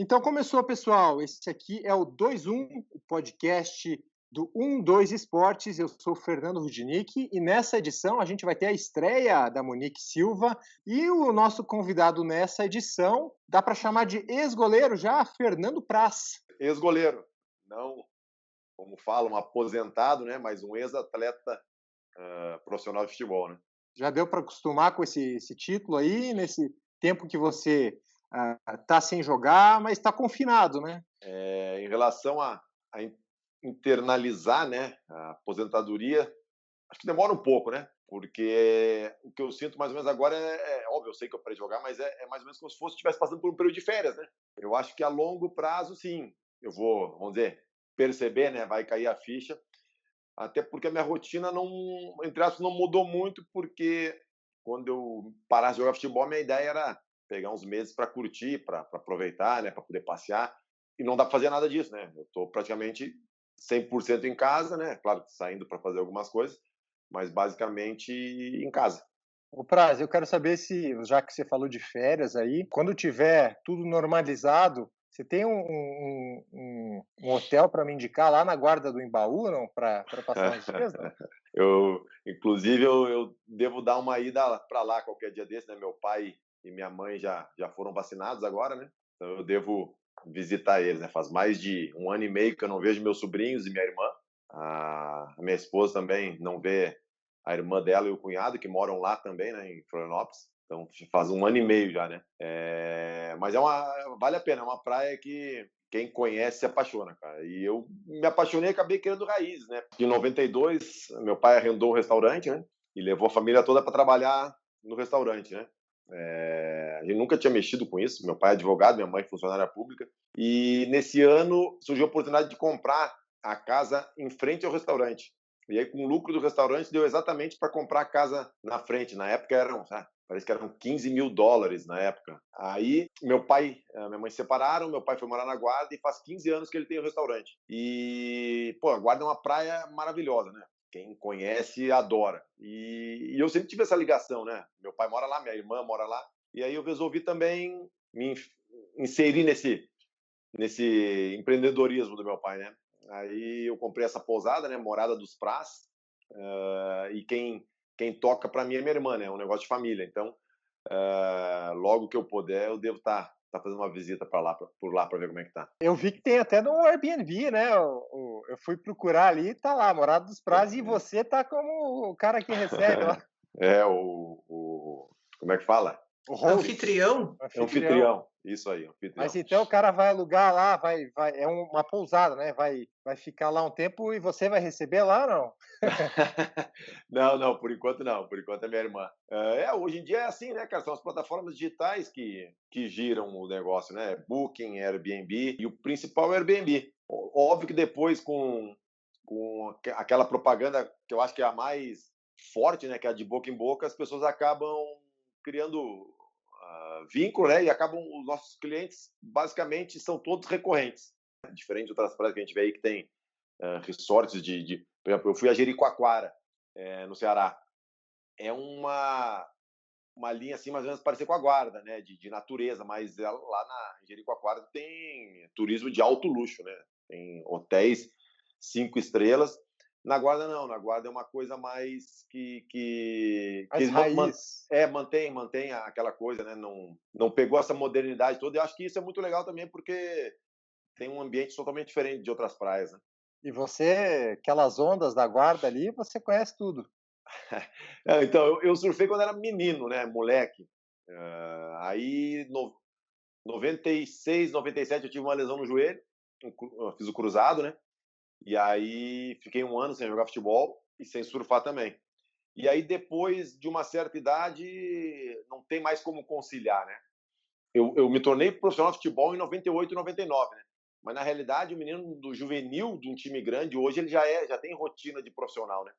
Então começou, pessoal. Esse aqui é o 2-1, o podcast do 1-2 Esportes. Eu sou o Fernando Rudinick e nessa edição a gente vai ter a estreia da Monique Silva e o nosso convidado nessa edição, dá para chamar de ex-goleiro já, Fernando Praz. Ex-goleiro, não, como falam, aposentado, né? Mas um ex-atleta profissional de futebol, né? Já deu para acostumar com esse título aí, nesse tempo que você está sem jogar, mas está confinado, né? Em relação a internalizar, né, a aposentadoria, acho que demora um pouco, né? Porque o que eu sinto mais ou menos agora é óbvio, eu sei que eu parei de jogar, mas é mais ou menos como se fosse estivesse passando por um período de férias, né? Eu acho que a longo prazo, sim, eu vou, vamos dizer, perceber, né? Vai cair a ficha, até porque a minha rotina não, entre aspas, não mudou muito, porque quando eu parasse de jogar futebol, minha ideia era pegar uns meses para curtir, para aproveitar, né, para poder passear, e não dá para fazer nada disso, né? Eu estou praticamente 100% em casa, né? Claro que saindo para fazer algumas coisas, mas basicamente em casa. O Praz, eu quero saber se, já que você falou de férias aí, quando tiver tudo normalizado, você tem um hotel para me indicar lá na Guarda do Embaú, não? Para passar uns dias, não? Inclusive, eu devo dar uma ida para lá qualquer dia desse, né? Meu pai e minha mãe já foram vacinados agora, né? Então eu devo visitar eles, né? Faz mais de um ano e meio que eu não vejo meus sobrinhos e minha irmã. A minha esposa também não vê a irmã dela e o cunhado, que moram lá também, né? Em Florianópolis. Então faz um ano e meio já, né? Mas vale a pena, é uma praia que quem conhece se apaixona, cara. E eu me apaixonei e acabei querendo raízes, né? Em 92, meu pai arrendou um restaurante, né? E levou a família toda para trabalhar no restaurante, né? A gente nunca tinha mexido com isso. Meu pai é advogado, minha mãe é funcionária pública. E nesse ano surgiu a oportunidade de comprar a casa em frente ao restaurante. E aí, com o lucro do restaurante, deu exatamente para comprar a casa na frente. Na época eram, parece que eram $15.000 na época. Aí, meu pai e minha mãe se separaram, meu pai foi morar na Guarda e faz 15 anos que ele tem o restaurante. E, pô, a Guarda é uma praia maravilhosa, né? Quem conhece, adora. E eu sempre tive essa ligação, né? Meu pai mora lá, minha irmã mora lá. E aí eu resolvi também me inserir nesse empreendedorismo do meu pai, né? Aí eu comprei essa pousada, né? Morada dos Praz. E quem toca para mim é minha irmã, né? É um negócio de família. Então, logo que eu puder, eu devo estar fazendo uma visita para lá, por lá, para ver como é que tá. Eu vi que tem até no Airbnb, né? Eu fui procurar ali, tá lá, Morada dos Prazos, e É, você tá como o cara que recebe lá, como é que fala? o host, Anfitrião? o É anfitrião. anfitrião. Isso aí, Mas anfitrião. então o cara vai alugar lá, vai é uma pousada, né, vai ficar lá um tempo e você vai receber lá, não? Não, não, por enquanto não, por enquanto é minha irmã. Hoje em dia é assim, né, cara? São as plataformas digitais que giram o negócio, né? Booking, Airbnb e o principal é Airbnb. Óbvio que depois com aquela propaganda que eu acho que é a mais forte, né, que é a de boca em boca, as pessoas acabam criando vínculo, né? E acabam, os nossos clientes basicamente são todos recorrentes. Diferente de outras praias que a gente vê aí que tem resorts por exemplo, eu fui a Jericoacoara, no Ceará. É uma linha assim, mais ou menos parecida com a Guarda, né? De natureza, mas lá na Jericoacoara tem turismo de alto luxo, né? Tem hotéis 5 estrelas. Na Guarda não, na Guarda é uma coisa mais que Mais raiz. mantém aquela coisa, né? Não pegou essa modernidade toda. Eu acho que isso é muito legal também porque tem um ambiente totalmente diferente de outras praias, né? E você, aquelas ondas da Guarda ali, você conhece tudo. Então, eu surfei quando era menino, né, moleque. Aí, 96, 97, eu tive uma lesão no joelho, eu fiz o cruzado, né? E aí fiquei um ano sem jogar futebol e sem surfar também. E aí, depois de uma certa idade, não tem mais como conciliar, né? Eu me tornei profissional de futebol em 98 e 99, né? Mas, na realidade, o menino do juvenil de um time grande, hoje, ele já tem rotina de profissional, né?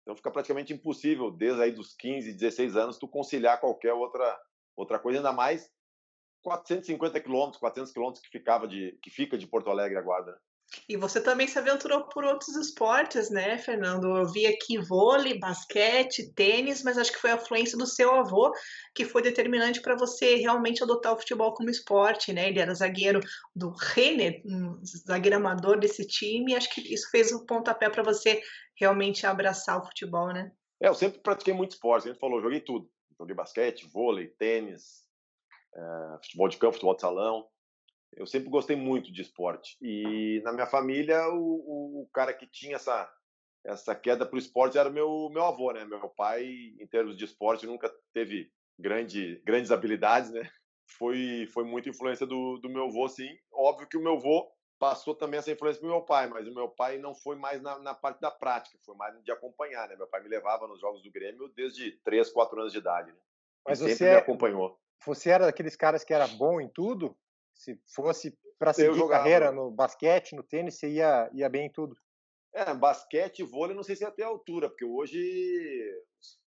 Então fica praticamente impossível, desde aí dos 15, 16 anos, tu conciliar qualquer outra coisa, ainda mais 450 quilômetros, 400 quilômetros que fica de Porto Alegre a Guarda. Né? E você também se aventurou por outros esportes, né, Fernando? Eu vi aqui vôlei, basquete, tênis, mas acho que foi a influência do seu avô que foi determinante para você realmente adotar o futebol como esporte, né? Ele era zagueiro do Renner, um zagueiro amador desse time, e acho que isso fez o pontapé para você realmente abraçar o futebol, né? Eu sempre pratiquei muito esporte, a gente falou, joguei tudo. Joguei basquete, vôlei, tênis, futebol de campo, futebol de salão. Eu sempre gostei muito de esporte. E na minha família, o cara que tinha essa queda para o esporte era meu avô, né? Meu pai, em termos de esporte, nunca teve grandes habilidades, né? Foi muita influência do meu avô, sim. Óbvio que o meu avô passou também essa influência para o meu pai, mas o meu pai não foi mais na parte da prática, foi mais de acompanhar, né? Meu pai me levava nos jogos do Grêmio desde 3, 4 anos de idade, né? E Mas sempre me acompanhou. você era daqueles caras que era bom em tudo? Se fosse para Eu seguir carreira jogava no basquete, no tênis, você ia bem em tudo? basquete e vôlei, não sei se até a altura, porque hoje,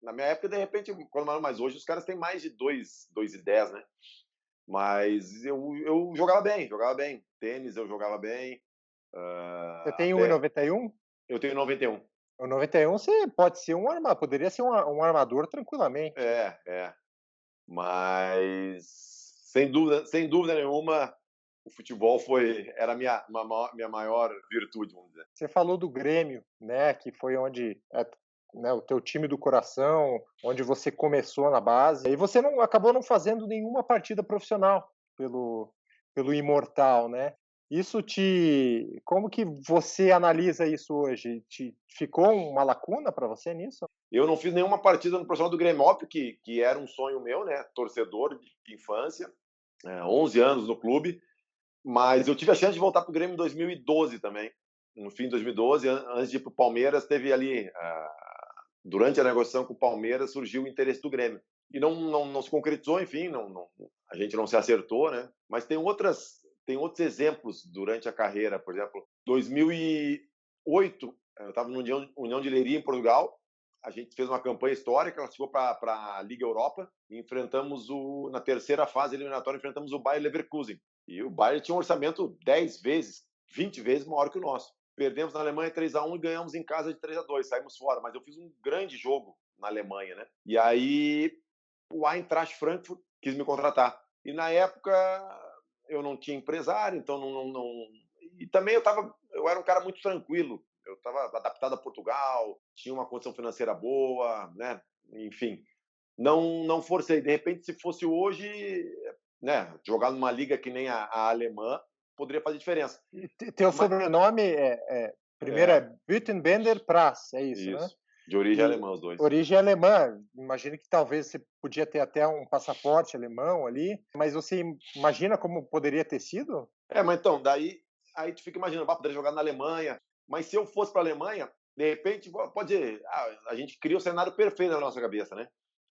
na minha época, de repente, quando mais hoje, os caras têm mais de 2,10, né? Mas eu jogava bem. Tênis eu jogava bem, Você tem até 1,91? eu tenho 91. O 91 você pode ser poderia ser um armador tranquilamente. É. Mas sem dúvida nenhuma, o futebol era minha maior virtude, vamos dizer. Você falou do Grêmio, né, que foi onde, né, o teu time do coração, onde você começou na base, e você acabou não fazendo nenhuma partida profissional pelo Imortal, né. Como que você analisa isso hoje? Ficou uma lacuna para você nisso? Eu não fiz nenhuma partida no profissional do Grêmio, óbvio que era um sonho meu, né? Torcedor de infância, 11 anos no clube, mas eu tive a chance de voltar para o Grêmio em 2012 também. No fim de 2012, antes de ir para o Palmeiras, teve ali, durante a negociação com o Palmeiras, surgiu o interesse do Grêmio. E não se concretizou, enfim, a gente não se acertou, né? Mas tem outros exemplos durante a carreira. Por exemplo, 2008, eu estava no União de Leiria, em Portugal. A gente fez uma campanha histórica, classificou para a Liga Europa e enfrentamos na terceira fase eliminatória, enfrentamos o Bayer Leverkusen. E o Bayern tinha um orçamento 10 vezes, 20 vezes maior que o nosso. Perdemos na Alemanha 3-1 e ganhamos em casa de 3-2, saímos fora. Mas eu fiz um grande jogo na Alemanha, né? E aí o Eintracht Frankfurt quis me contratar. E na época eu não tinha empresário, então E também eu era um cara muito tranquilo. Eu estava adaptado a Portugal, tinha uma condição financeira boa, né? Enfim, não forcei. De repente, se fosse hoje, né, jogar numa liga que nem a alemã, poderia fazer diferença. E teu Mas, sobrenome primeiro é, é Büttenbender Praz, é isso, né? isso. De origem E alemã, os dois. origem alemã, imagino que talvez você podia ter até um passaporte alemão ali, mas você imagina como poderia ter sido? Mas então, daí aí tu fica imaginando, poderia jogar na Alemanha, mas se eu fosse para a Alemanha, de repente, a gente cria o cenário perfeito na nossa cabeça, né?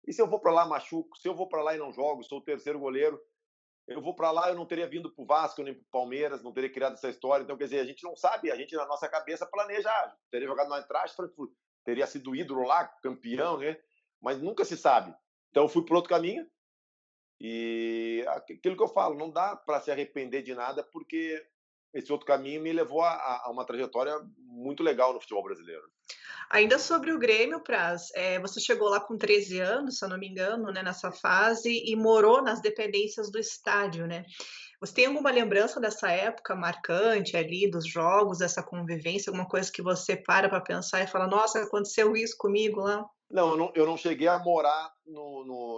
E se eu vou para lá, machuco? Se eu vou para lá e não jogo, sou o terceiro goleiro, eu vou para lá, eu não teria vindo para o Vasco nem para o Palmeiras, não teria criado essa história. Então, quer dizer, a gente não sabe, a gente na nossa cabeça planeja, teria jogado no Eintracht Frankfurt, teria sido ídolo lá, campeão, né? Mas nunca se sabe. Então, eu fui por outro caminho e aquilo que eu falo, não dá para se arrepender de nada, porque esse outro caminho me levou a uma trajetória muito legal no futebol brasileiro. Ainda sobre o Grêmio, Praz, você chegou lá com 13 anos, se eu não me engano, né, nessa fase, e morou nas dependências do estádio, né? Você tem alguma lembrança dessa época marcante ali, dos jogos, dessa convivência, alguma coisa que você para pensar e fala: "Nossa, aconteceu isso comigo lá"? Não, eu não cheguei a morar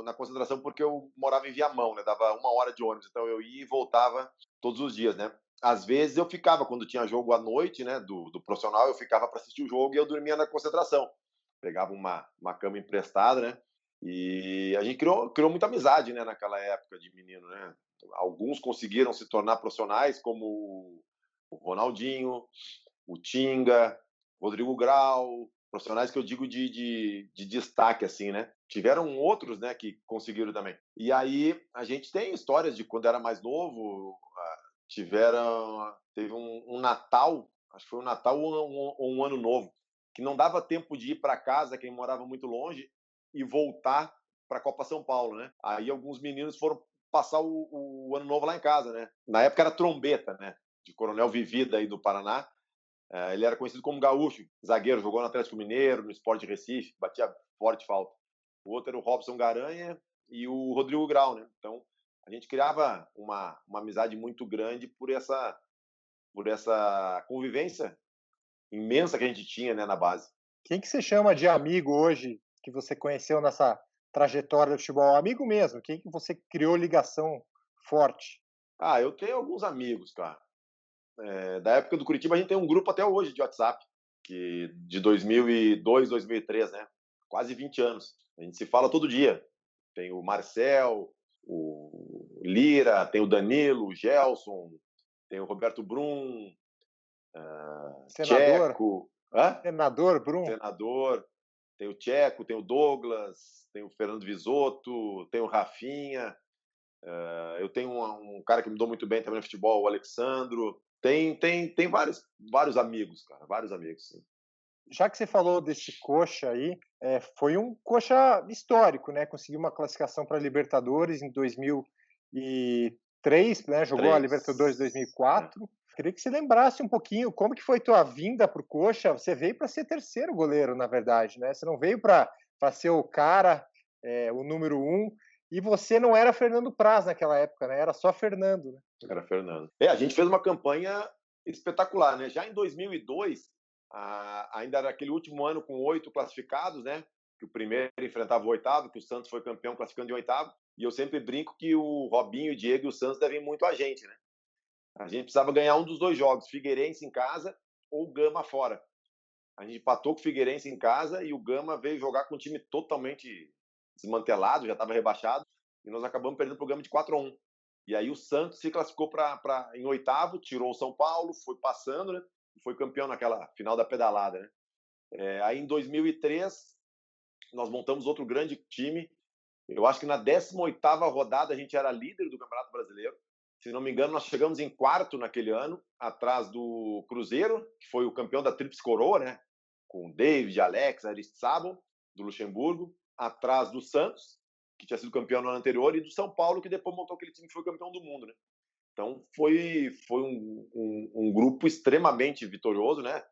na concentração porque eu morava em Viamão, né? Dava 1 hora de ônibus, então eu ia e voltava todos os dias, né? Às vezes eu ficava, quando tinha jogo à noite, né, do profissional, eu ficava para assistir o jogo e eu dormia na concentração. Pegava uma cama emprestada, né? E a gente criou muita amizade, né, naquela época de menino, né? Alguns conseguiram se tornar profissionais, como o Ronaldinho, o Tinga, Rodrigo Grau, profissionais que eu digo de destaque, assim, né? Tiveram outros, né, que conseguiram também. E aí a gente tem histórias de quando era mais novo, teve um Natal, acho que foi um Natal ou um Ano Novo, que não dava tempo de ir para casa, quem morava muito longe, e voltar para a Copa São Paulo, né? Aí alguns meninos foram passar o Ano Novo lá em casa, né? Na época era trombeta, né? de Coronel Vivida aí do Paraná. Ele era conhecido como gaúcho, zagueiro, jogou no Atlético Mineiro, no Sport de Recife, batia forte falta. O outro era o Robson Garanha e o Rodrigo Grau, né? Então, a gente criava uma amizade muito grande por essa convivência imensa que a gente tinha, né, na base. Quem que você chama de amigo hoje, que você conheceu nessa trajetória do futebol? Amigo mesmo, quem que você criou ligação forte? Eu tenho alguns amigos, cara. Da época do Curitiba, a gente tem um grupo até hoje de WhatsApp, que de 2002, 2003, né? Quase 20 anos. A gente se fala todo dia. Tem o Marcel, o Lira, tem o Danilo, o Gelson, tem o Roberto Brum, Senador? Tcheco, Senador Brum? senador, tem o Tcheco, tem o Douglas, tem o Fernando Visotto, tem o Rafinha, eu tenho um cara que me dou muito bem também no futebol, o Alexandro. Tem vários amigos, cara, vários amigos, sim. Já que você falou desse coxa aí, foi um coxa histórico, né? Conseguiu uma classificação para a Libertadores em 2003, né? Jogou a Libertadores em 2004. Queria que você lembrasse um pouquinho como que foi tua vinda para o coxa. Você veio para ser terceiro goleiro, na verdade, né? Você não veio para ser o cara, o número 1. E você não era Fernando Praz naquela época, né? Era só Fernando, né? Era Fernando. A gente fez uma campanha espetacular, né? Já em 2002, ainda era aquele último ano com 8 classificados, né? Que o primeiro enfrentava o oitavo, que o Santos foi campeão classificando de oitavo. E eu sempre brinco que o Robinho, o Diego e o Santos devem muito a gente, né? A gente precisava ganhar um dos dois jogos, Figueirense em casa ou Gama fora. A gente empatou com o Figueirense em casa e o Gama veio jogar com um time totalmente desmantelado, já estava rebaixado, e nós acabamos perdendo para o Gama de 4-1. E aí o Santos se classificou em oitavo, tirou o São Paulo, foi passando, né? E foi campeão naquela final da pedalada, né? Aí em 2003, nós montamos outro grande time. Eu acho que na 18ª rodada a gente era líder do Campeonato Brasileiro. Se não me engano, nós chegamos em quarto naquele ano, atrás do Cruzeiro, que foi o campeão da Tríplice Coroa, né? Com David, Alex, Aristizábal, do Luxemburgo, atrás do Santos, que tinha sido campeão no ano anterior, e do São Paulo, que depois montou aquele time que foi campeão do mundo, né? Então foi um grupo extremamente vitorioso, né?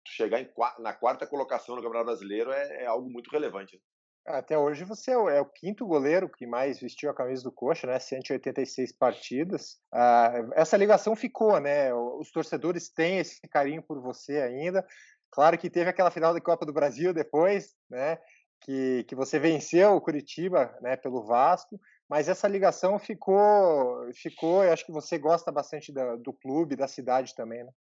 Chegar na quarta colocação no Campeonato Brasileiro é algo muito relevante, né? Até hoje você é o quinto goleiro que mais vestiu a camisa do coxa, né? 186 partidas. Essa ligação ficou, né? Os torcedores têm esse carinho por você ainda. Claro que teve aquela final da Copa do Brasil depois, né? Que você venceu o Curitiba, né? Pelo Vasco. Mas essa ligação ficou. Eu acho que você gosta bastante do clube, da cidade também, né?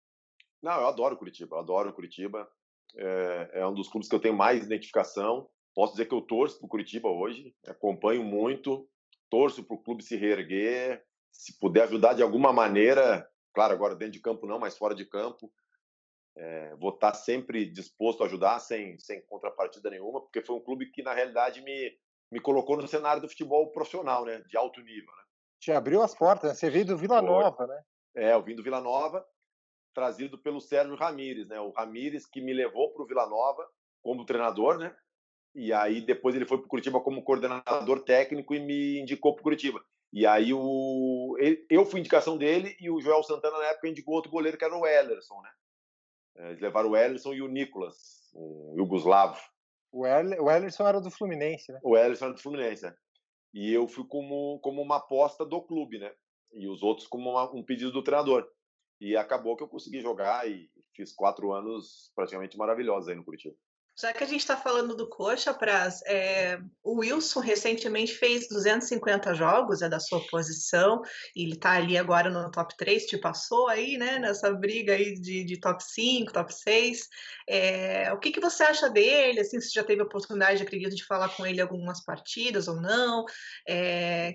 Não, eu adoro Curitiba. Eu adoro Curitiba. É um dos clubes que eu tenho mais identificação. Posso dizer que eu torço para o Curitiba hoje, acompanho muito, torço para o clube se reerguer, se puder ajudar de alguma maneira, claro, agora dentro de campo não, mas fora de campo, vou estar sempre disposto a ajudar, sem contrapartida nenhuma, porque foi um clube que, na realidade, me colocou no cenário do futebol profissional, né, de alto nível. Né? Te abriu as portas, né? Você veio do Vila Nova, né? Eu vim do Vila Nova, trazido pelo Sérgio Ramírez, né? O Ramírez que me levou para o Vila Nova como treinador, né? E aí depois ele foi para o Curitiba como coordenador técnico e me indicou para o Curitiba. E aí eu fui indicação dele e o Joel Santana na época indicou outro goleiro que era o Ellerson, né? Eles levaram o Ellerson e o Nicolas, o Yugoslavo. O Ellerson era do Fluminense, né? O Ellerson era do Fluminense, né? E eu fui como uma aposta do clube, né? E os outros como um pedido do treinador. E acabou que eu consegui jogar e fiz 4 anos praticamente maravilhosos aí no Curitiba. Já que a gente está falando do coxa, Praz, o Wilson recentemente fez 250 jogos, é da sua posição, e ele está ali agora no top 3, te passou aí, né, nessa briga aí de top 5, top 6. O que você acha dele? Assim, você já teve a oportunidade, acredito, de falar com ele algumas partidas ou não?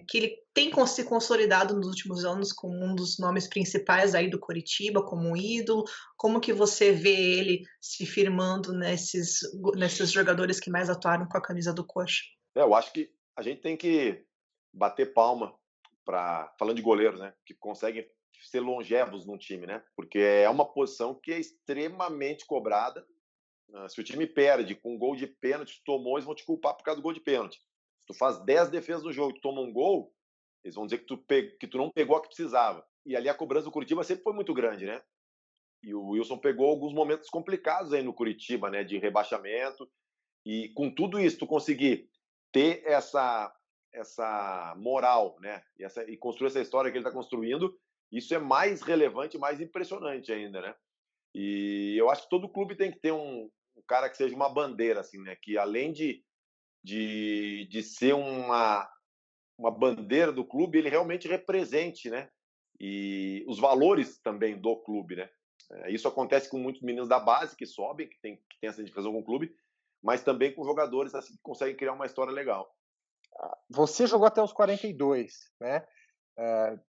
Que ele tem se consolidado nos últimos anos como um dos nomes principais aí do Coritiba, como um ídolo. Como que você vê ele se firmando nesses jogadores que mais atuaram com a camisa do coxa? Eu acho que a gente tem que bater palma falando de goleiros, né? Que conseguem ser longevos num time, né? Porque é uma posição que é extremamente cobrada. Se o time perde com um gol de pênalti, tomou, eles vão te culpar por causa do gol de pênalti. Se tu faz 10 defesas no jogo e tu toma um gol, eles vão dizer que tu não pegou a que precisava. E ali a cobrança do Curitiba sempre foi muito grande, né? E o Wilson pegou alguns momentos complicados aí no Curitiba, né? De rebaixamento. E com tudo isso, tu conseguir ter essa moral, né? E construir essa história que ele está construindo, isso é mais relevante, mais impressionante ainda, né? E eu acho que todo clube tem que ter um cara que seja uma bandeira, assim, né? Que além de ser uma bandeira do clube, ele realmente represente, né? E os valores também do clube, né? Isso acontece com muitos meninos da base que sobem, que tem essa identificação com o clube, mas também com jogadores assim, que conseguem criar uma história legal. Você jogou até os 42, né?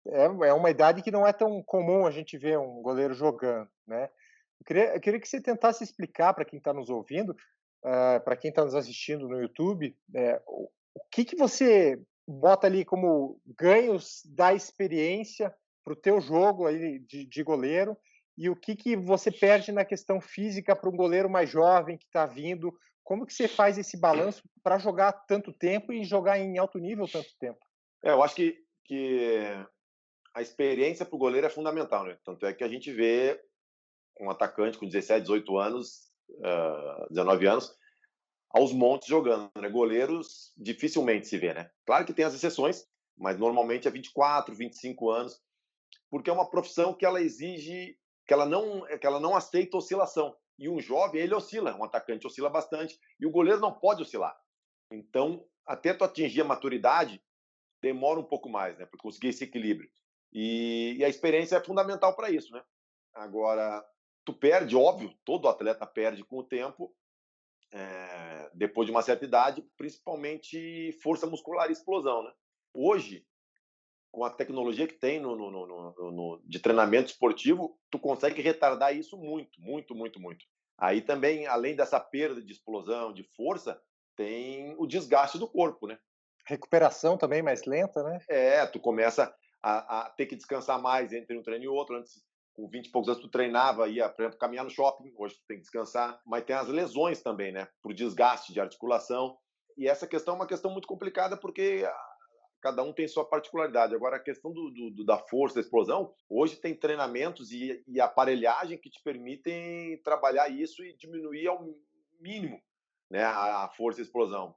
É uma idade que não é tão comum a gente ver um goleiro jogando, né? Eu queria que você tentasse explicar para quem está nos ouvindo, para quem está nos assistindo no YouTube, o que você bota ali como ganhos da experiência para o teu jogo aí de goleiro e o que você perde na questão física para um goleiro mais jovem que está vindo. Como que você faz esse balanço para jogar tanto tempo e jogar em alto nível tanto tempo? Eu acho que a experiência para o goleiro é fundamental, né? Tanto é que a gente vê um atacante com 17, 18 anos, 19 anos, aos montes jogando, né? Goleiros dificilmente se vê, né? Claro que tem as exceções, mas normalmente é 24, 25 anos, porque é uma profissão que ela exige, que ela não aceita oscilação. E um jovem, ele oscila, um atacante oscila bastante, e o goleiro não pode oscilar. Então, até tu atingir a maturidade, demora um pouco mais, né, para conseguir esse equilíbrio. E a experiência é fundamental para isso, né? Agora, tu perde, óbvio, todo atleta perde com o tempo, depois de uma certa idade, principalmente força muscular e explosão, né? Hoje, com a tecnologia que tem de treinamento esportivo, tu consegue retardar isso muito, muito, muito, muito. Aí também, além dessa perda de explosão, de força, tem o desgaste do corpo, né? Recuperação também mais lenta, né? Tu começa a ter que descansar mais entre um treino e outro. Antes, com 20 e poucos anos, tu treinava, ia, por exemplo, caminhar no shopping. Hoje tu tem que descansar. Mas tem as lesões também, né? Por desgaste de articulação. E essa questão é uma questão muito complicada porque cada um tem sua particularidade. Agora, a questão da força, da explosão, hoje tem treinamentos e aparelhagem que te permitem trabalhar isso e diminuir ao mínimo, né, a força e a explosão.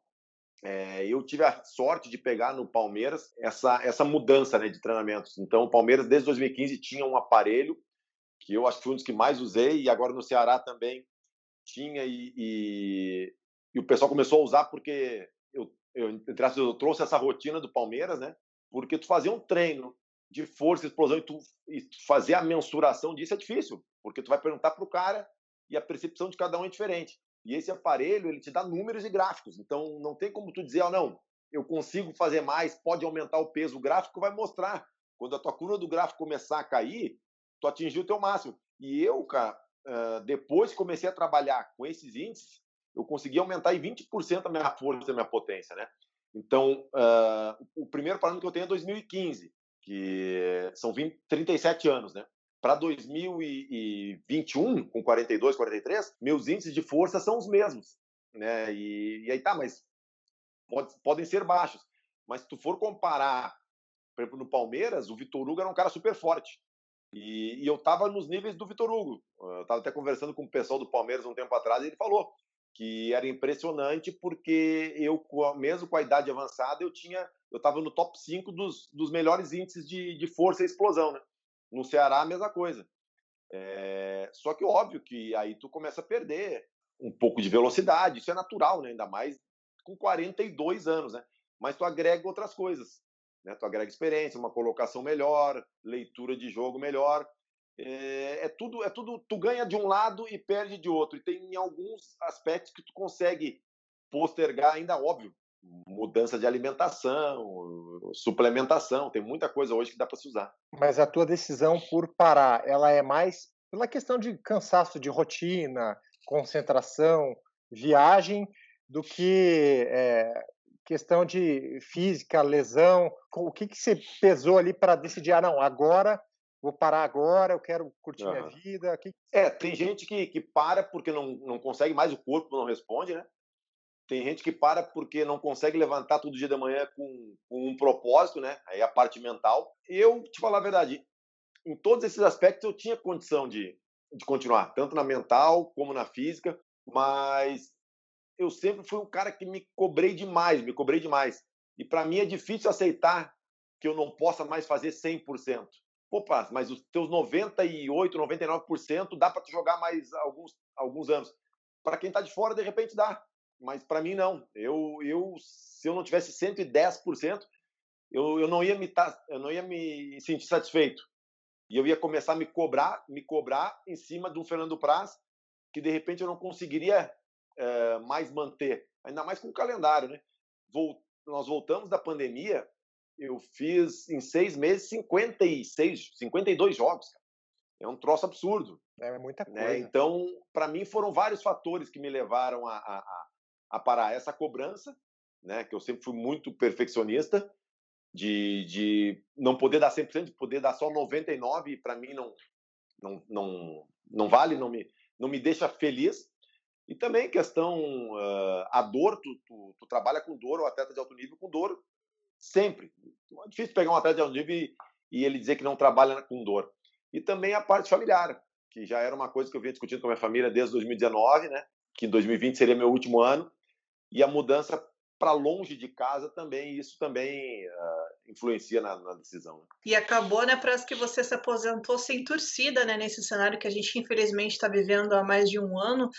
Eu tive a sorte de pegar no Palmeiras essa mudança, né, de treinamentos. Então, o Palmeiras, desde 2015, tinha um aparelho que eu acho que foi um dos que mais usei, e agora no Ceará também tinha, e o pessoal começou a usar porque eu trouxe essa rotina do Palmeiras, né? Porque tu fazer um treino de força e explosão e tu fazer a mensuração disso é difícil, porque tu vai perguntar para o cara e a percepção de cada um é diferente. E esse aparelho, ele te dá números e gráficos, então não tem como tu dizer, não, eu consigo fazer mais, pode aumentar o peso, o gráfico vai mostrar. Quando a tua curva do gráfico começar a cair, tu atingiu o teu máximo. E eu, cara, depois que comecei a trabalhar com esses índices, eu consegui aumentar em 20% a minha força e a minha potência, né? Então, o primeiro parâmetro que eu tenho é 2015, que são 37 anos, né? Para 2021, com 42, 43, meus índices de força são os mesmos, né? E aí tá, mas podem ser baixos. Mas se tu for comparar, por exemplo, no Palmeiras, o Vitor Hugo era um cara super forte. E eu estava nos níveis do Vitor Hugo. Eu estava até conversando com o pessoal do Palmeiras um tempo atrás e ele falou que era impressionante porque eu, mesmo com a idade avançada, eu estava no top 5 dos melhores índices de força e explosão, né? No Ceará, a mesma coisa. Só que óbvio que aí tu começa a perder um pouco de velocidade, isso é natural, né? Ainda mais com 42 anos, né? Mas tu agrega outras coisas, né? Tu agrega experiência, uma colocação melhor, leitura de jogo melhor. Tudo, tu ganha de um lado e perde de outro. E tem alguns aspectos que tu consegue postergar ainda, óbvio, mudança de alimentação, suplementação, tem muita coisa hoje que dá para se usar. Mas a tua decisão por parar, ela é mais pela questão de cansaço de rotina, concentração, viagem, do que questão de física, lesão? O que você pesou ali para decidir, não, agora vou parar agora, eu quero curtir minha vida? Tem gente que para porque não consegue mais, o corpo não responde, né? Tem gente que para porque não consegue levantar todo dia de manhã com um propósito, né? Aí a parte mental. Eu, te falar a verdade, em todos esses aspectos eu tinha condição de continuar, tanto na mental como na física, mas eu sempre fui um cara que me cobrei demais, me cobrei demais. E para mim é difícil aceitar que eu não possa mais fazer 100%. Pô, Praz, mas os teus 98, 99% dá para tu jogar mais alguns anos. Para quem está de fora, de repente dá, mas para mim não. Se eu não tivesse 110%, eu não ia eu não ia me sentir satisfeito. E eu ia começar a me cobrar em cima do Fernando Praz, que de repente eu não conseguiria mais manter, ainda mais com o calendário, né? Nós voltamos da pandemia, eu fiz em 6 meses 52 jogos, cara. É um troço absurdo. É muita Né? coisa. Então, para mim, foram vários fatores que me levaram a parar essa cobrança, né? Que eu sempre fui muito perfeccionista, de não poder dar 100%, de poder dar só 99%, e para mim não vale, não me deixa feliz. E também questão, a dor, tu trabalha com dor, o atleta de alto nível com dor sempre. É difícil pegar um atleta de alto nível e ele dizer que não trabalha com dor. E também a parte familiar, que já era uma coisa que eu vinha discutindo com a minha família desde 2019, né? Que 2020 seria meu último ano, e a mudança para longe de casa também, isso também influencia na decisão. Né? E acabou, né, parece que você se aposentou sem torcida, né, nesse cenário que a gente infelizmente está vivendo há mais de um ano.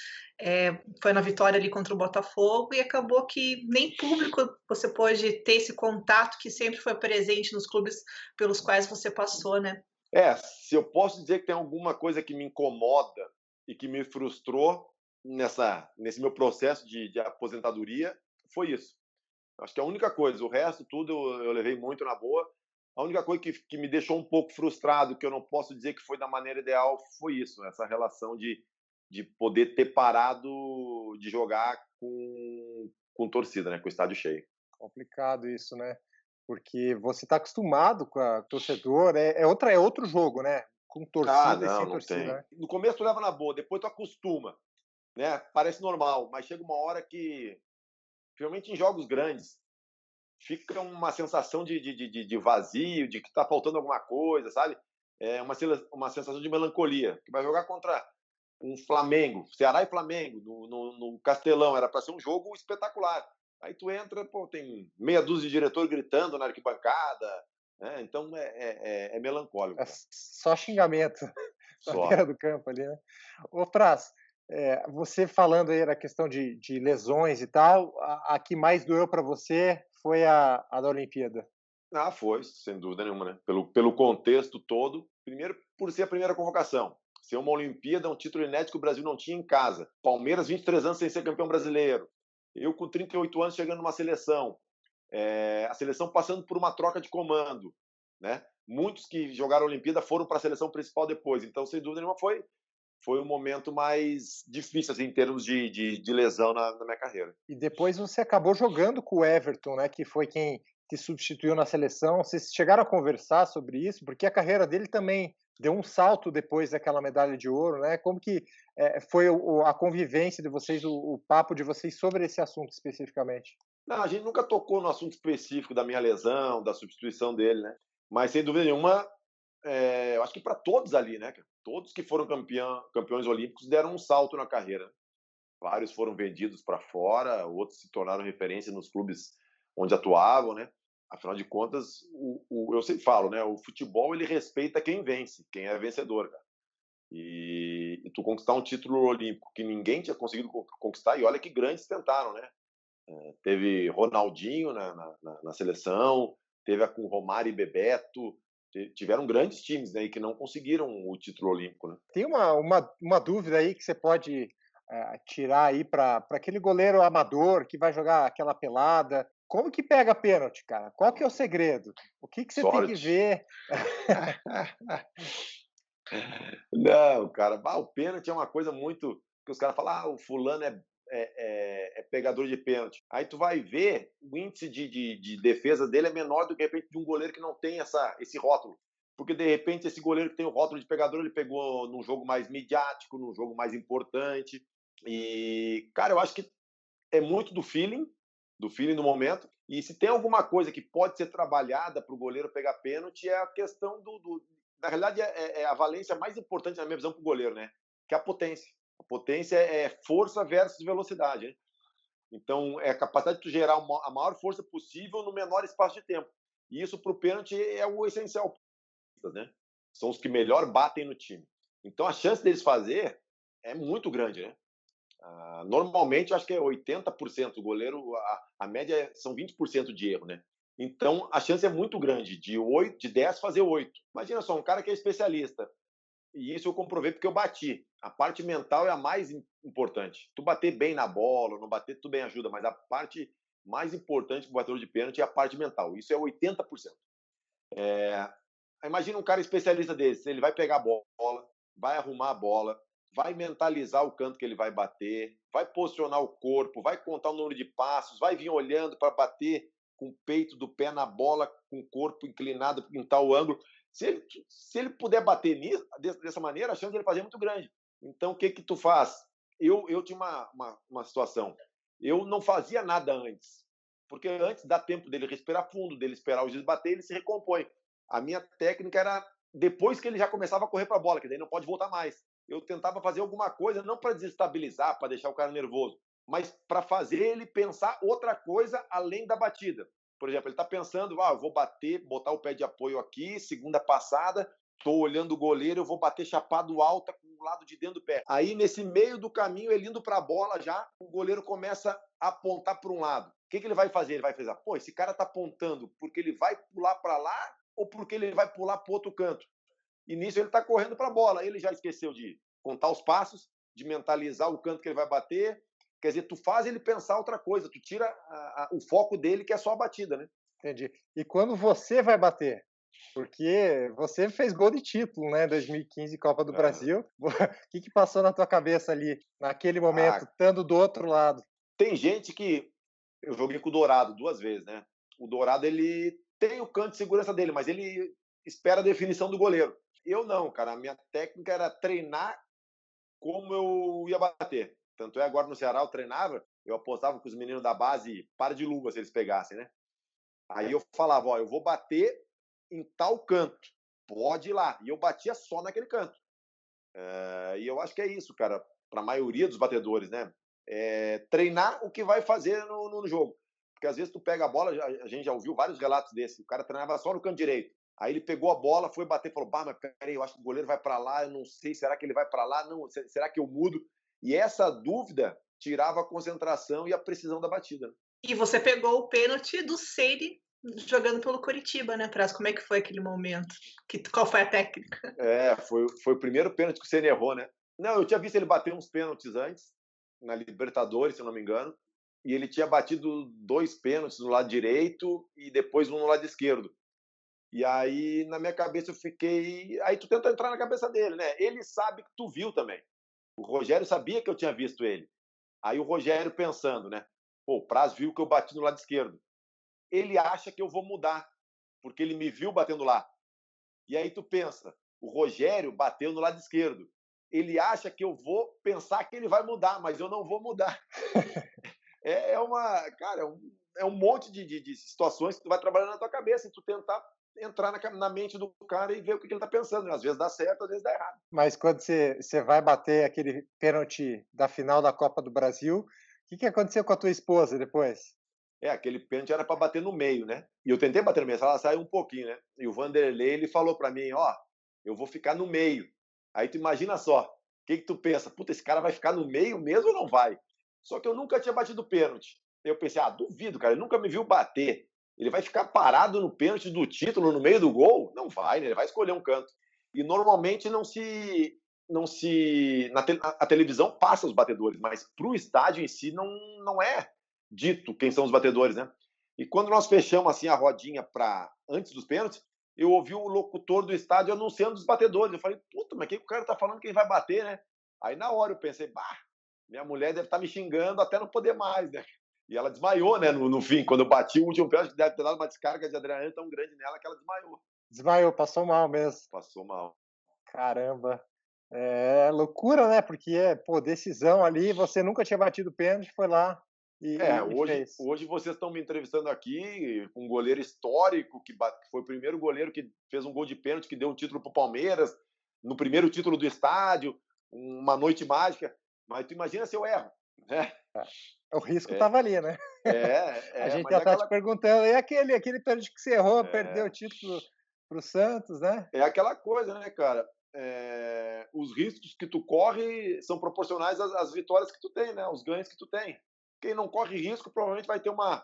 Foi na vitória ali contra o Botafogo e acabou que nem público você pôde ter esse contato que sempre foi presente nos clubes pelos quais você passou, né? Se eu posso dizer que tem alguma coisa que me incomoda e que me frustrou nesse meu processo de aposentadoria, foi isso. Acho que a única coisa, o resto tudo eu levei muito na boa. A única coisa que me deixou um pouco frustrado, que eu não posso dizer que foi da maneira ideal, foi isso, essa relação de poder ter parado de jogar com torcida, né, com o estádio cheio. Complicado isso, né? Porque você está acostumado com a torcedor, é outro jogo, né? Com torcida e Não, sem não torcida, tem. né? No começo tu leva na boa, depois tu acostuma, né? Parece normal, mas chega uma hora que, principalmente em jogos grandes, fica uma sensação de vazio, de que está faltando alguma coisa, sabe? É uma sensação de melancolia. Que vai jogar contra um Flamengo, Ceará e Flamengo, no Castelão, era para ser um jogo espetacular. Aí tu entra, pô, tem meia dúzia de diretor gritando na arquibancada, né? Então é melancólico. É só xingamento na Só. beira do campo ali, né? Ô, Praz, você falando aí da questão de lesões e tal, a que mais doeu para você foi a da Olimpíada. Foi, sem dúvida nenhuma, né? Pelo contexto todo. Primeiro, por ser a primeira convocação. Ser uma Olimpíada, um título inédito que o Brasil não tinha em casa. Palmeiras, 23 anos sem ser campeão brasileiro. Eu, com 38 anos, chegando numa seleção. A seleção passando por uma troca de comando. Né? Muitos que jogaram a Olimpíada foram para a seleção principal depois. Então, sem dúvida nenhuma, foi o momento mais difícil assim, em termos de lesão na minha carreira. E depois você acabou jogando com o Everton, né? Que foi quem te substituiu na seleção. Vocês chegaram a conversar sobre isso? Porque a carreira dele também deu um salto depois daquela medalha de ouro, né? Como que foi a convivência de vocês, o papo de vocês sobre esse assunto especificamente? Não, a gente nunca tocou no assunto específico da minha lesão, da substituição dele, né? Mas, sem dúvida nenhuma, eu acho que para todos ali, né? Todos que foram campeões olímpicos deram um salto na carreira. Vários foram vendidos para fora, outros se tornaram referência nos clubes onde atuavam, né? Afinal de contas, eu sempre falo, né? O futebol ele respeita quem vence, quem é vencedor, cara. E tu conquistar um título olímpico que ninguém tinha conseguido conquistar, e olha que grandes tentaram, né? Teve Ronaldinho na seleção, teve a com Romário e Bebeto, tiveram grandes times, né, e que não conseguiram o título olímpico, né? Tem uma dúvida aí que você pode tirar aí para aquele goleiro amador que vai jogar aquela pelada. Como que pega pênalti, cara? Qual que é o segredo? O que você tem que Sorte. ver? Não, cara, o pênalti é uma coisa muito que os caras falam, o fulano é pegador de pênalti. Aí tu vai ver, o índice de defesa dele é menor do que, de repente, de um goleiro que não tem esse rótulo. Porque, de repente, esse goleiro que tem o rótulo de pegador, ele pegou num jogo mais midiático, num jogo mais importante. E, cara, eu acho que é muito do feeling do momento. E se tem alguma coisa que pode ser trabalhada para o goleiro pegar pênalti, é a questão na realidade, é a valência mais importante, na minha visão, para o goleiro, né? Que é a potência. A potência é força versus velocidade, né? Então, é a capacidade de tu gerar a maior força possível no menor espaço de tempo. E isso, para o pênalti, é o essencial, né? São os que melhor batem no time. Então, a chance deles fazer é muito grande, né? Normalmente, eu acho que é 80%. O goleiro, a média são 20% de erro, né? Então, a chance é muito grande de 10 fazer 8. Imagina só, um cara que é especialista, e isso eu comprovei porque eu bati. A parte mental é a mais importante. Tu bater bem na bola, não bater, tudo bem ajuda, mas a parte mais importante para o batedor de pênalti é a parte mental. Isso é 80%. Imagina um cara especialista desse, ele vai pegar a bola, vai arrumar a bola, vai mentalizar o canto que ele vai bater, vai posicionar o corpo, vai contar o número de passos, vai vir olhando para bater com o peito do pé na bola, com o corpo inclinado em tal ângulo. Se ele puder bater dessa maneira, a chance de ele fazer é muito grande. Então, o que tu faz? Eu tinha uma situação. Eu não fazia nada antes, porque antes dá tempo dele respirar fundo, dele esperar o juiz bater, ele se recompõe. A minha técnica era depois que ele já começava a correr para a bola, que daí não pode voltar mais. Eu tentava fazer alguma coisa, não para desestabilizar, para deixar o cara nervoso, mas para fazer ele pensar outra coisa além da batida. Por exemplo, ele está pensando, eu vou bater, botar o pé de apoio aqui, segunda passada, estou olhando o goleiro, eu vou bater chapado alta com o lado de dentro do pé. Aí, nesse meio do caminho, ele indo para a bola já, o goleiro começa a apontar para um lado. O que ele vai fazer? Ele vai pensar, esse cara está apontando porque ele vai pular para lá ou porque ele vai pular para o outro canto. E nisso ele está correndo para a bola. Ele já esqueceu de contar os passos, de mentalizar o canto que ele vai bater. Quer dizer, tu faz ele pensar outra coisa, tu tira o foco dele, que é só a batida, né? Entendi. E quando você vai bater? Porque você fez gol de título, né? 2015, Copa do Brasil. O que passou na tua cabeça ali, naquele momento, estando do outro lado? Tem gente que... Eu joguei com o Dourado 2 vezes, né? O Dourado, ele tem o canto de segurança dele, mas ele espera a definição do goleiro. Eu não, cara. A minha técnica era treinar como eu ia bater. Tanto é, agora no Ceará eu treinava, eu apostava com os meninos da base para de luva se eles pegassem, né? Aí eu falava, eu vou bater em tal canto, pode ir lá. E eu batia só naquele canto. E eu acho que é isso, cara, para a maioria dos batedores, né? Treinar o que vai fazer no jogo. Porque às vezes tu pega a bola, a gente já ouviu vários relatos desse, o cara treinava só no canto direito. Aí ele pegou a bola, foi bater e falou, mas peraí, eu acho que o goleiro vai para lá, eu não sei, será que ele vai para lá? Não, será que eu mudo? E essa dúvida tirava a concentração e a precisão da batida. E você pegou o pênalti do Seire jogando pelo Coritiba, né, Praz? Como é que foi aquele momento? Qual foi a técnica? Foi o primeiro pênalti que o Senna errou, né? Não, eu tinha visto ele bater uns pênaltis antes, na Libertadores, se eu não me engano, e ele tinha batido 2 pênaltis no lado direito e depois um no lado esquerdo. E aí, na minha cabeça, eu fiquei... Aí tu tenta entrar na cabeça dele, né? Ele sabe que tu viu também. O Rogério sabia que eu tinha visto ele. Aí o Rogério pensando, né? O Praz viu que eu bati no lado esquerdo. Ele acha que eu vou mudar, porque ele me viu batendo lá. E aí tu pensa, o Rogério bateu no lado esquerdo. Ele acha que eu vou pensar que ele vai mudar, mas eu não vou mudar. É um monte de situações que tu vai trabalhando na tua cabeça e tu tentar entrar na mente do cara e ver o que ele está pensando. Às vezes dá certo, às vezes dá errado. Mas quando você vai bater aquele pênalti da final da Copa do Brasil, o que aconteceu com a tua esposa depois? Aquele pênalti era para bater no meio, né? E eu tentei bater no meio, ela saiu um pouquinho, né? E o Vanderlei, ele falou para mim, eu vou ficar no meio. Aí tu imagina só, o que tu pensa? Puta, esse cara vai ficar no meio mesmo ou não vai? Só que eu nunca tinha batido pênalti. Eu pensei, duvido, cara, ele nunca me viu bater. Ele vai ficar parado no pênalti do título, no meio do gol? Não vai, né? Ele vai escolher um canto. E normalmente a televisão passa os batedores, mas pro estádio em si não é dito quem são os batedores, né? E quando nós fechamos assim a rodinha para antes dos pênaltis, eu ouvi o locutor do estádio anunciando os batedores. Eu falei, puta, mas quem o cara tá falando que ele vai bater, né? Aí na hora eu pensei, minha mulher deve estar me xingando até não poder mais, né? E ela desmaiou, né? No fim, quando eu bati o último pênalti, deve ter dado uma descarga de adrenalina tão grande nela que ela desmaiou. Desmaiou, passou mal mesmo. Passou mal. Caramba. É loucura, né? Porque, decisão ali, você nunca tinha batido pênalti, foi lá, e fez. Hoje vocês estão me entrevistando aqui com um goleiro histórico, que foi o primeiro goleiro que fez um gol de pênalti, que deu um título para o Palmeiras, no primeiro título do estádio, uma noite mágica. Mas tu imagina se eu erro, né? O risco estava ali, né? A gente já está te perguntando, e aquele pênalti que você errou, perdeu o título para o Santos, né? É aquela coisa, né, cara? Os riscos que tu corre são proporcionais às vitórias que tu tem, né? Os ganhos que tu tem. Quem não corre risco provavelmente vai ter uma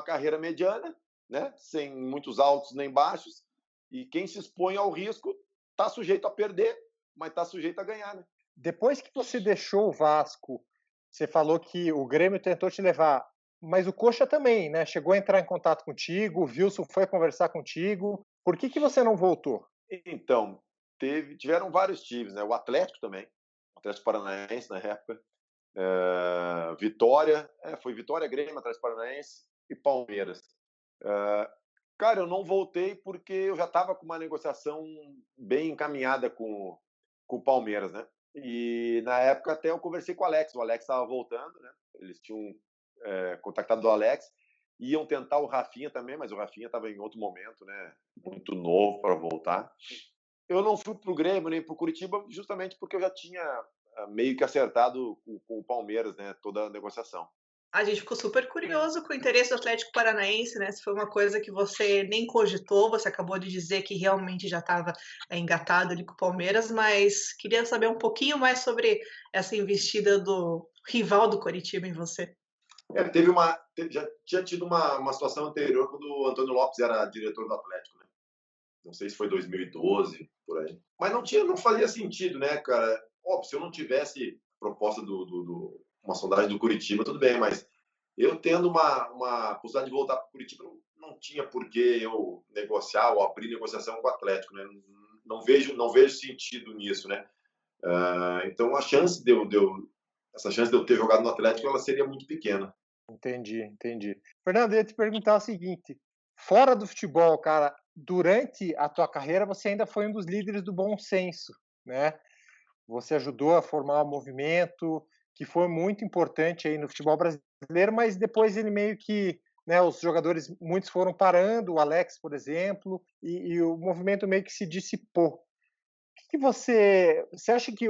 carreira mediana, né? Sem muitos altos nem baixos. E quem se expõe ao risco está sujeito a perder, mas está sujeito a ganhar, né? Depois que você deixou o Vasco, você falou que o Grêmio tentou te levar, mas o Coxa também, né? Chegou a entrar em contato contigo, o Wilson foi conversar contigo. Por que você não voltou? Então, tiveram vários times, né? O Atlético também, o Atlético Paranaense na época, Vitória, foi Vitória, Grêmio, Atlético Paranaense e Palmeiras. Cara, eu não voltei porque eu já estava com uma negociação bem encaminhada com o Palmeiras, né? E na época até eu conversei com o Alex estava voltando, né? Eles tinham contactado o Alex, iam tentar o Rafinha também, mas o Rafinha estava em outro momento, né? Muito novo para voltar. Eu não fui para o Grêmio nem para o Curitiba justamente porque eu já tinha meio que acertado com o Palmeiras, né? Toda a negociação. A gente ficou super curioso com o interesse do Atlético Paranaense, né? Se foi uma coisa que você nem cogitou, você acabou de dizer que realmente já estava engatado ali com o Palmeiras, mas queria saber um pouquinho mais sobre essa investida do rival do Coritiba em você. Já tinha tido uma situação anterior quando o Antônio Lopes era diretor do Atlético, né? Não sei se foi 2012, por aí. Mas não fazia sentido, né, cara? Óbvio, se eu não tivesse proposta uma sondagem do Curitiba, tudo bem, mas eu tendo uma possibilidade de voltar para o Curitiba, não tinha por que eu negociar ou abrir negociação com o Atlético, né? Não vejo sentido nisso, né? Então a chance essa chance de eu ter jogado no Atlético, ela seria muito pequena. Entendi. Fernando, eu ia te perguntar o seguinte: fora do futebol, cara, durante a tua carreira você ainda foi um dos líderes do bom senso, né? Você ajudou a formar um movimento que foi muito importante aí no futebol brasileiro, mas depois ele meio que, né, os jogadores, muitos foram parando, o Alex, por exemplo, e o movimento meio que se dissipou. O que você acha que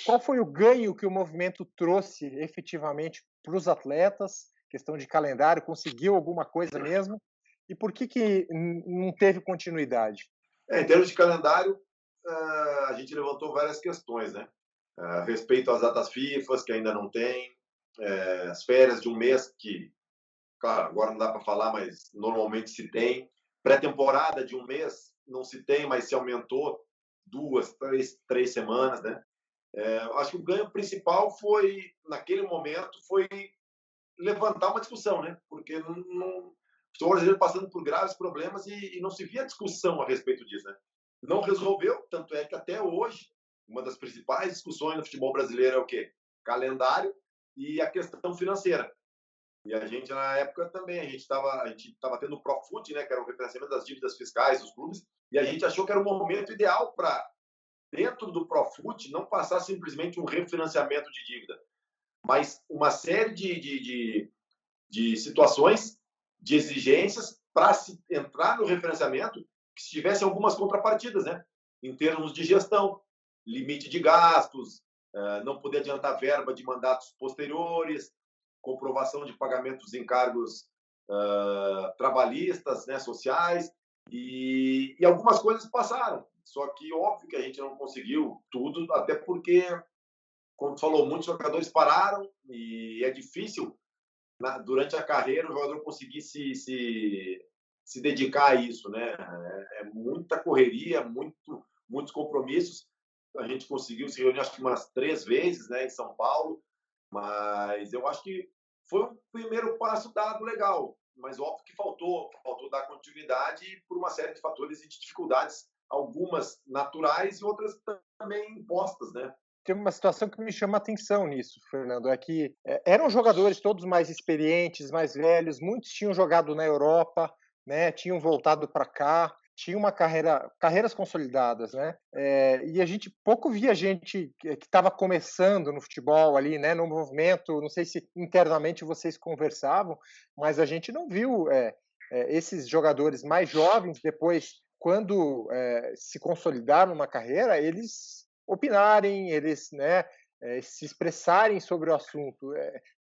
qual foi o ganho que o movimento trouxe efetivamente para os atletas? Questão de calendário, conseguiu alguma coisa mesmo? E por que não teve continuidade? Em termos de calendário, a gente levantou várias questões, né? Respeito às datas FIFA, que ainda não tem, as férias de um mês, que, claro, agora não dá para falar, mas normalmente se tem. Pré-temporada de um mês, não se tem, mas se aumentou 2, 3 semanas, né? Acho que o ganho principal foi, naquele momento, foi levantar uma discussão, né? Porque o futebol brasileiro passando por graves problemas e não se via discussão a respeito disso, né? Não resolveu, tanto é que até hoje uma das principais discussões no futebol brasileiro é o quê? Calendário e a questão financeira. E a gente, na época, também, a gente estava tendo o Profut, né, que era o reconhecimento das dívidas fiscais dos clubes, e a gente achou que era o momento ideal para, dentro do Profut, não passar simplesmente um refinanciamento de dívida, mas uma série de situações, de exigências para se entrar no refinanciamento que tivesse algumas contrapartidas, né? Em termos de gestão, limite de gastos, não poder adiantar verba de mandatos posteriores, comprovação de pagamentos em encargos trabalhistas, né, sociais, e algumas coisas passaram. Só que, óbvio que a gente não conseguiu tudo, até porque, como tu falou, muitos jogadores pararam e é difícil, durante a carreira, o jogador conseguir se dedicar a isso, né? É muita correria, muitos compromissos. A gente conseguiu se reunir, acho que umas 3 vezes, né, em São Paulo, mas eu acho que foi um primeiro passo dado legal, mas óbvio que faltou dar continuidade por uma série de fatores e de dificuldades, algumas naturais e outras também impostas, né? Tem uma situação que me chama a atenção nisso, Fernando, é que eram jogadores todos mais experientes, mais velhos, muitos tinham jogado na Europa, né, tinham voltado para cá, tinha uma carreiras consolidadas, né? E a gente pouco via gente que estava começando no futebol ali, né? No movimento, não sei se internamente vocês conversavam, mas a gente não viu esses jogadores mais jovens depois, quando se consolidaram numa carreira, eles opinarem, eles, né, se expressarem sobre o assunto.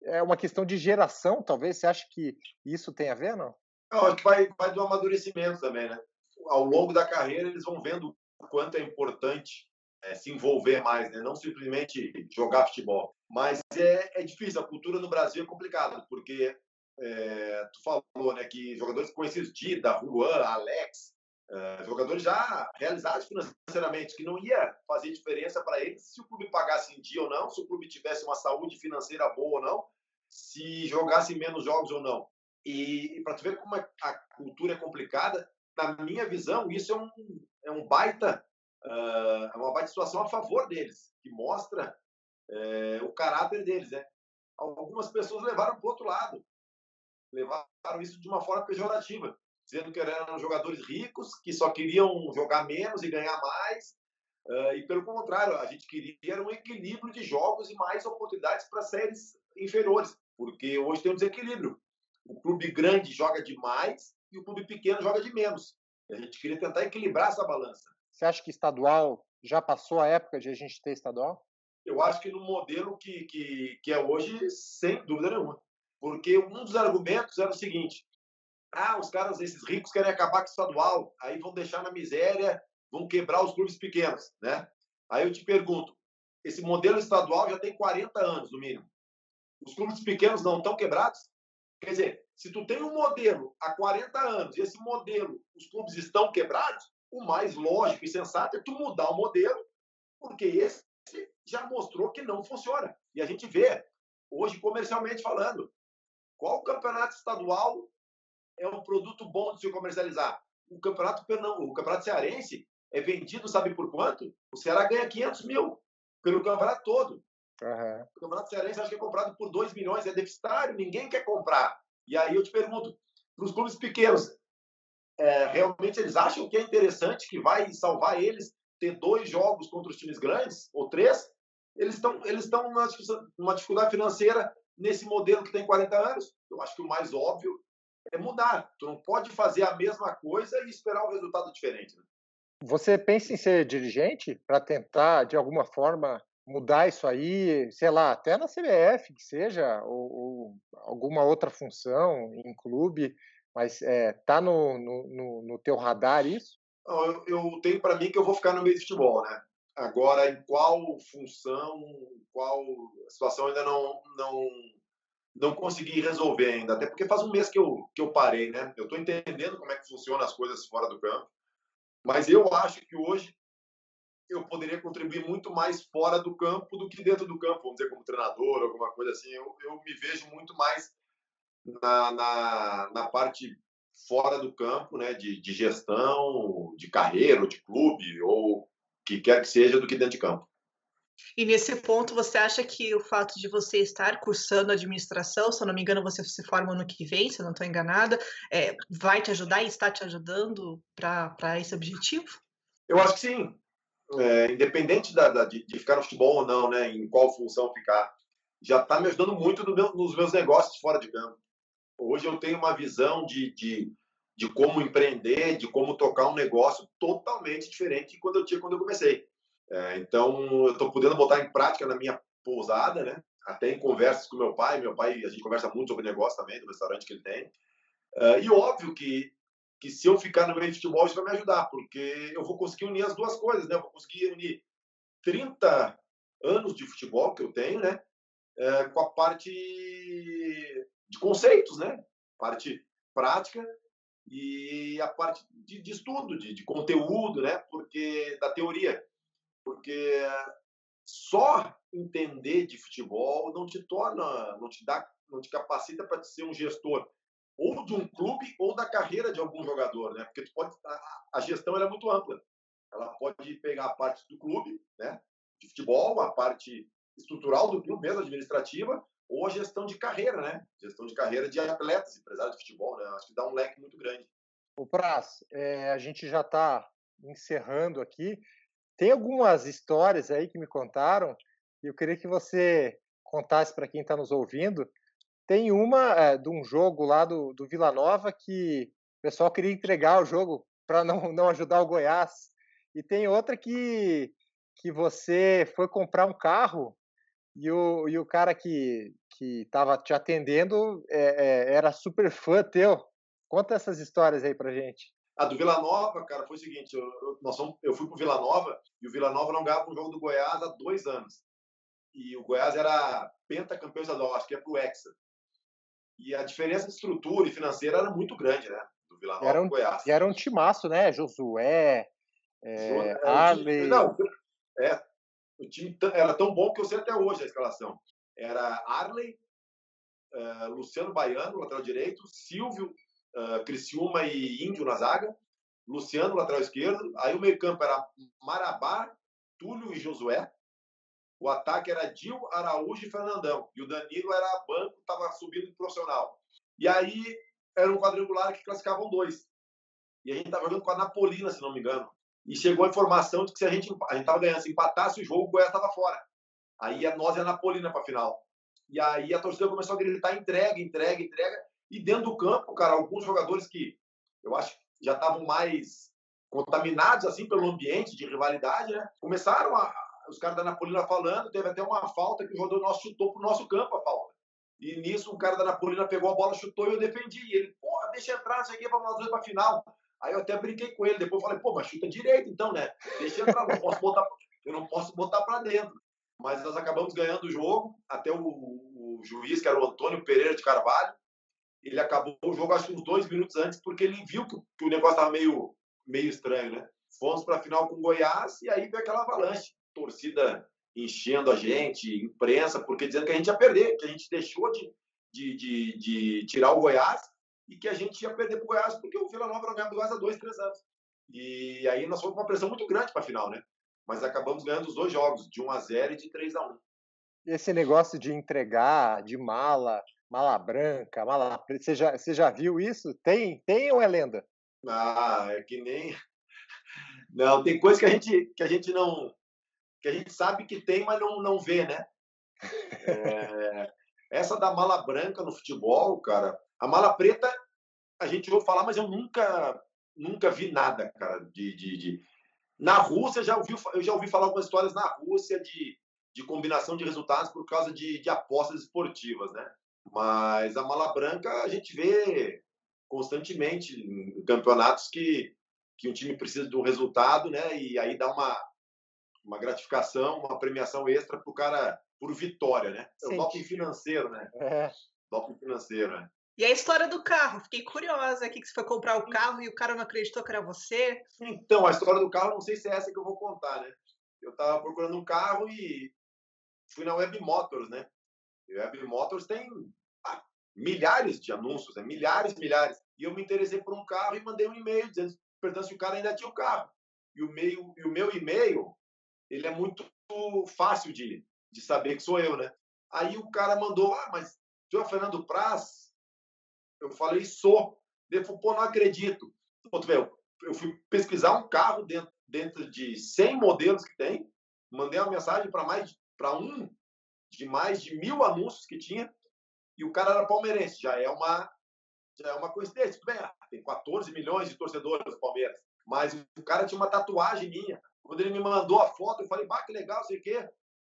É uma questão de geração, talvez. Você acha que isso tem a ver, não? Eu acho que vai do amadurecimento também, né? Ao longo da carreira, eles vão vendo o quanto é importante se envolver mais, né? Não simplesmente jogar futebol. Mas é difícil, a cultura no Brasil é complicada, porque tu falou, né, que jogadores conhecidos, Dida, Juan, Alex, jogadores já realizados financeiramente, que não ia fazer diferença para eles se o clube pagasse em dia ou não, se o clube tivesse uma saúde financeira boa ou não, se jogasse menos jogos ou não. E para tu ver como a cultura é complicada, na minha visão, isso é um baita, é uma baita situação a favor deles, que mostra o caráter deles, né? Algumas pessoas levaram para o outro lado, levaram isso de uma forma pejorativa, dizendo que eram jogadores ricos, que só queriam jogar menos e ganhar mais, e pelo contrário, a gente queria um equilíbrio de jogos e mais oportunidades para séries inferiores, porque hoje tem um desequilíbrio. O clube grande joga demais e o clube pequeno joga de menos. E a gente queria tentar equilibrar essa balança. Você acha que estadual já passou a época de a gente ter estadual? Eu acho que no modelo que é hoje, sem dúvida nenhuma. Porque um dos argumentos era o seguinte: os caras, esses ricos, querem acabar com o estadual, aí vão deixar na miséria, vão quebrar os clubes pequenos, né? Aí eu te pergunto, esse modelo estadual já tem 40 anos, no mínimo. Os clubes pequenos não estão quebrados? Quer dizer, se tu tem um modelo há 40 anos e esse modelo, os clubes estão quebrados, o mais lógico e sensato é tu mudar o modelo, porque esse já mostrou que não funciona. E a gente vê, hoje, comercialmente falando, qual campeonato estadual é um produto bom de se comercializar? O campeonato cearense é vendido, sabe por quanto? O Ceará ganha 500 mil pelo campeonato todo. Uhum. O campeonato cearense acho que é comprado por 2 milhões, é deficitário, ninguém quer comprar. E aí eu te pergunto, para os clubes pequenos, realmente eles acham que é interessante, que vai salvar eles ter 2 jogos contra os times grandes, ou 3? Eles estão numa dificuldade financeira nesse modelo que tem 40 anos. Eu acho que o mais óbvio é mudar. Tu não pode fazer a mesma coisa e esperar um resultado diferente, né? Você pensa em ser dirigente para tentar, de alguma forma, mudar isso aí, sei lá, até na CBF, que seja, ou alguma outra função em clube, mas tá no teu radar isso? Não, eu tenho para mim que eu vou ficar no meio de futebol, né? Agora, em qual função, qual situação ainda não consegui resolver ainda. Até porque faz um mês que eu parei, né? Eu estou entendendo como é que funcionam as coisas fora do campo, mas eu acho que hoje eu poderia contribuir muito mais fora do campo do que dentro do campo, vamos dizer, como treinador, alguma coisa assim. Eu me vejo muito mais na parte fora do campo, né, de gestão, de carreira, ou de clube, ou que quer que seja, do que dentro de campo. E nesse ponto, você acha que o fato de você estar cursando administração, se eu não me engano, você se forma ano que vem, se eu não estou enganada, vai te ajudar e está te ajudando para esse objetivo? Eu acho que sim. Independente de ficar no futebol ou não, né, em qual função ficar, já está me ajudando muito nos meus negócios fora de campo. Hoje eu tenho uma visão de como empreender, de como tocar um negócio totalmente diferente de quando eu comecei. Então, eu estou podendo botar em prática na minha pousada, né? Até em conversas com meu pai. Meu pai, a gente conversa muito sobre negócio também, do restaurante que ele tem. E óbvio que se eu ficar no meio de futebol, isso vai me ajudar, porque eu vou conseguir unir as duas coisas, né? Eu vou conseguir unir 30 anos de futebol que eu tenho, né? Com a parte de conceitos, né? Parte prática e a parte de estudo, de conteúdo, né? Porque da teoria, porque só entender de futebol não te torna, não te capacita para ser um gestor ou de um clube ou da carreira de algum jogador, né? Porque a gestão ela é muito ampla. Ela pode pegar a parte do clube, né? De futebol, a parte estrutural do clube mesmo, administrativa, ou a gestão de carreira, né? Gestão de carreira de atletas, empresários de futebol, né? Acho que dá um leque muito grande. O Praz, a gente já está encerrando aqui. Tem algumas histórias aí que me contaram e eu queria que você contasse para quem está nos ouvindo. Tem uma de um jogo lá do Vila Nova que o pessoal queria entregar o jogo para não ajudar o Goiás. E tem outra que você foi comprar um carro e o cara que estava te atendendo era super fã teu. Conta essas histórias aí pra gente. A do Vila Nova, cara, foi o seguinte: eu fui pro Vila Nova e o Vila Nova não ganhava um jogo do Goiás há 2 anos. E o Goiás era pentacampeão estadual, acho que é pro Hexa. E a diferença de estrutura e financeira era muito grande, né? Do Vila Era Nova um, pro Goiás. era um timaço, né? Josué, Arley. Não, o time era tão bom que eu sei até hoje a escalação. Era Arley, Luciano Baiano, lateral direito, Silvio, Criciúma e Índio na zaga, Luciano, lateral esquerdo. Aí o meio-campo era Marabá, Túlio e Josué. O ataque era Dil, Araújo e Fernandão. E o Danilo era banco, estava subindo de profissional. E aí era um quadrangular que classificavam 2. E a gente estava jogando com a Napolina, se não me engano. E chegou a informação de que se a gente estava ganhando, se empatasse o jogo, o Goiás estava fora. Aí nós e a Napolina para a final. E aí a torcida começou a gritar entrega, entrega, entrega. E dentro do campo, cara, alguns jogadores que eu acho que já estavam mais contaminados assim pelo ambiente de rivalidade, né? Começaram os caras da Napolina falando, teve até uma falta que o jogador nosso chutou pro nosso campo a falta. E nisso o cara da Napolina pegou a bola, chutou e eu defendi. E ele, porra, deixa entrar, não sei o que, vamos nós dois pra final. Aí eu até brinquei com ele, depois eu falei, pô, mas chuta direito então, né? Deixa entrar, eu não posso botar pra dentro. Mas nós acabamos ganhando o jogo, até o juiz, que era o Antônio Pereira de Carvalho, ele acabou o jogo acho que uns 2 minutos antes, porque ele viu que o negócio estava meio estranho, né? Fomos para a final com o Goiás e aí veio aquela avalanche. Torcida enchendo a gente, imprensa, porque dizendo que a gente ia perder, que a gente deixou de tirar o Goiás e que a gente ia perder para o Goiás, porque o Vila Nova não ganhava do Goiás há 2, 3 anos. E aí nós fomos com uma pressão muito grande para a final, né? Mas acabamos ganhando os 2 jogos, de 1-0 e de 3-1. Esse negócio de entregar de mala branca, mala preta, você já viu isso? Tem ou é lenda? Ah, é que nem. Não, tem coisa que a gente não. Que a gente sabe que tem, mas não vê, né? Essa da mala branca no futebol, cara. A mala preta, a gente ouve falar, mas eu nunca vi nada, cara. Na Rússia, eu já ouvi falar algumas histórias na Rússia de combinação de resultados por causa de apostas esportivas, né? Mas a mala branca a gente vê constantemente em campeonatos que um time precisa de um resultado, né? E aí dá uma gratificação, uma premiação extra para o cara por vitória, né? É o doping financeiro, né? É. Doping financeiro, né? E a história do carro? Fiquei curiosa aqui que você foi comprar o carro e o cara não acreditou que era você. Então, a história do carro, não sei se é essa que eu vou contar, né? Eu estava procurando um carro e fui na Web Motors, né? E a Web Motors tem milhares de anúncios, né? Milhares. E eu me interessei por um carro e mandei um e-mail dizendo, perguntando se o cara ainda tinha o carro. E o meu e-mail, ele é muito fácil de saber que sou eu, né? Aí o cara mandou, mas tu é o Fernando Praz? Eu falei, sou. Ele falou, pô, não acredito. Eu fui pesquisar um carro dentro de 100 modelos que tem, mandei uma mensagem para um de mais de 1.000 anúncios que tinha, e o cara era palmeirense. Já é uma coincidência. Tudo bem, tem 14 milhões de torcedores do Palmeiras, mas o cara tinha uma tatuagem minha. Quando ele me mandou a foto, eu falei, que legal, sei o quê.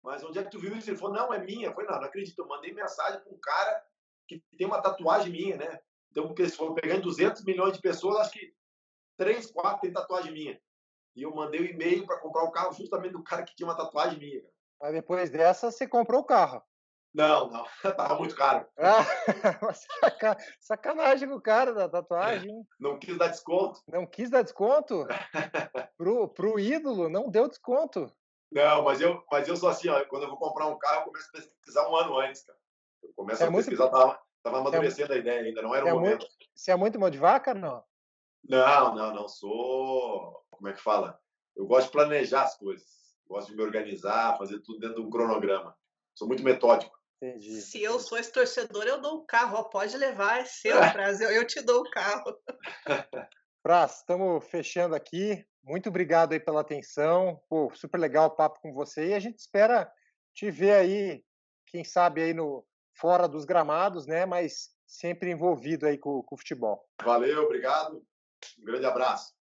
Mas onde é que tu viu isso? Ele falou, não, é minha. Eu falei, não acredito. Eu mandei mensagem para um cara que tem uma tatuagem minha, né? Então, porque se for pegando 200 milhões de pessoas, acho que 3, 4 tem tatuagem minha. E eu mandei o e-mail para comprar o carro justamente do cara que tinha uma tatuagem minha. Mas depois dessa, você comprou o carro. Não, tava muito caro. Sacanagem com o cara da tatuagem. Não quis dar desconto. Não quis dar desconto? pro ídolo, não deu desconto. Não, mas eu sou assim, ó, quando eu vou comprar um carro, eu começo a pesquisar um ano antes, cara. Eu começo a pesquisar, tava amadurecendo a ideia ainda, não era o momento. Você é muito mão de vaca, não? Não, sou, como é que fala? Eu gosto de planejar as coisas, gosto de me organizar, fazer tudo dentro de um cronograma. Sou muito metódico. Entendi. Se eu sou esse torcedor, eu dou o carro. Ó, pode levar, é seu prazer. Eu te dou o carro. Praz, estamos fechando aqui. Muito obrigado aí pela atenção. Pô, super legal o papo com você e a gente espera te ver aí, quem sabe aí no fora dos gramados, né? Mas sempre envolvido aí com o futebol. Valeu, obrigado. Um grande abraço.